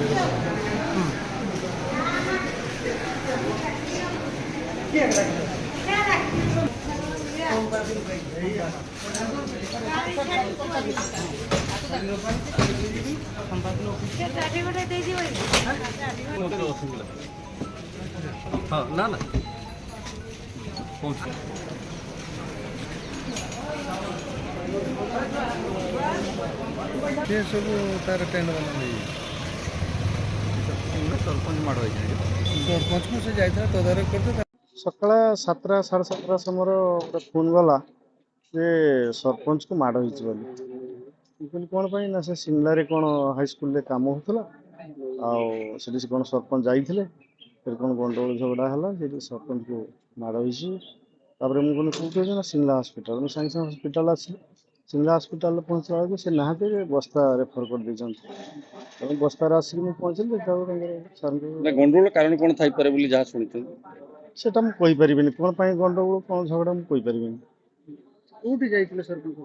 हाँ ना ना ये सब तार टेंट वाला नहीं सरपंच माड़ सरपंच को से जाता तदारख करते सकाଳେ 7ଟା 7:30 ସମୟର ଗୋଟେ ଫୋନ୍ ଗଲା ଯେ ସରପଞ୍ଚକୁ ମାଡ଼ ହେଇଛି ବୋଲି। ମୁଁ କହିଲି କ'ଣ ପାଇଁ ନା ସେ ସିମଲାରେ କ'ଣ ହାଇସ୍କୁଲରେ କାମ ହେଉଥିଲା ଆଉ ସେଠି ସେ କ'ଣ ସରପଞ୍ଚ ଯାଇଥିଲେ ସେଠି କ'ଣ ଗଣ୍ଡଗୋଳ ଝଗଡ଼ା ହେଲା ସେଠି ସରପଞ୍ଚକୁ ମାଡ଼ ହେଇଛି। ତାପରେ ମୁଁ କହିଲି କେଉଁଠି ହେଇଛି ନା ସିମଲା ହସ୍ପିଟାଲ। ମୁଁ ସାଙ୍ଗେ ସାଙ୍ଗେ ହସ୍ପିଟାଲ ଆସିଲି। ସିମଲା ହସ୍ପିଟାଲରେ ପହଞ୍ଚିଲା ବେଳକୁ ସେ ନାହାନ୍ତି ବସ୍ତା ରେଫର କରିଦେଇଛନ୍ତି। ତେଣୁ ବସ୍ତାରେ ଆସିକି ମୁଁ ପହଞ୍ଚିଲି ଦେଖିଲା ବେଳକୁ ତାଙ୍କର ସାର୍ଙ୍କୁ ଗଣ୍ଡଗୋଳ କାରଣ କ'ଣ ଥାଇପାରେ ବୋଲି ଯାହା ଶୁଣିଛନ୍ତି সেটা ମୁଁ କହିପାରିବିନି କ'ଣ ପାଇଁ ଗଣ୍ଡଗୋଳ କ'ଣ ଝଗଡ଼ା ମୁଁ କହିପାରିବିନି। କୋଉଠି ଯାଇଥିଲେ ସରପଞ୍ଚ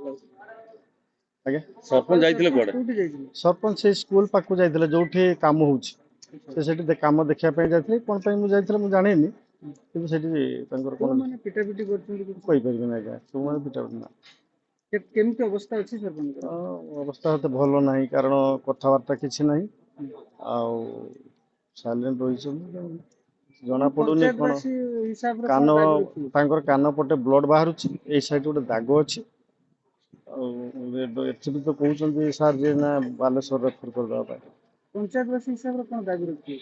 ଆଜ୍ଞା ସରପଞ୍ଚ ଯାଇଥିଲେ କୁଆଡ଼େ କୋଉଠି ଯାଇଥିଲେ ସରପଞ୍ଚ ସେଇ ସ୍କୁଲ ପାଖକୁ ଯାଇଥିଲେ ଯୋଉଠି କାମ ହଉଛି ସେ ସେଠି କାମ ଦେଖିବା ପାଇଁ ଯାଇଥିଲେ। କ'ଣ ପାଇଁ ମୁଁ ଯାଇଥିଲି ମୁଁ ଜାଣିନି କିନ୍ତୁ ସେଠି ତାଙ୍କର କ'ଣ ମାନେ ପିଟାପିଟି କରୁଛନ୍ତି କିଛି କହିପାରିବିନି ଆଜ୍ଞା କେଉଁମାନେ ପିଟାପିଟି ନା କେମିତି ଅବସ୍ଥା ଅଛି ସରପଞ୍ଚ ଅବସ୍ଥା ଏତେ ଭଲ ନାହିଁ କାରଣ କଥାବାର୍ତ୍ତା କିଛି ନାହିଁ ଆଉ ସାଇଲେଣ୍ଟ ରହିଛନ୍ତି ଜଣାପଡ଼ୁନି କ'ଣ ହିସାବରେ କାନ ତାଙ୍କର କାନ ପଟେ ବ୍ଲଡ୍ ବାହାରୁଛି ଏଇ ସାଇଡ୍ ଗୋଟେ ଦାଗ ଅଛି ଆଉ ଏଥିରୁ ତ କହୁଛନ୍ତି ସାର୍ ଯେ ନା ବାଲେଶ୍ୱର ରେଫର କରିଦେବା ପାଇଁ ପଞ୍ଚାୟତବାସୀ ହିସାବରେ କ'ଣ ଦାବି ରଖିବେ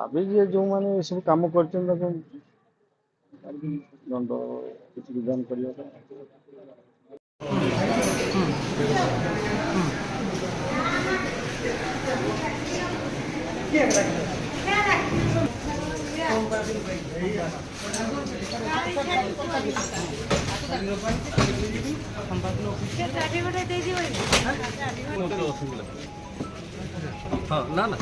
ଆମେ ଯିଏ ଯେଉଁମାନେ ଏସବୁ କାମ କରିଛନ୍ତି ତାକୁ ଦଣ୍ଡ କିଛି ବିଧାନ କରିବା ପାଇଁ हाँ ना ना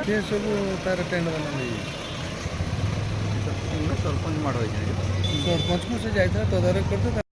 ये सब तार टेंट वाला नहीं सरपंच माड़ सरपंच को से जाता तदारख करते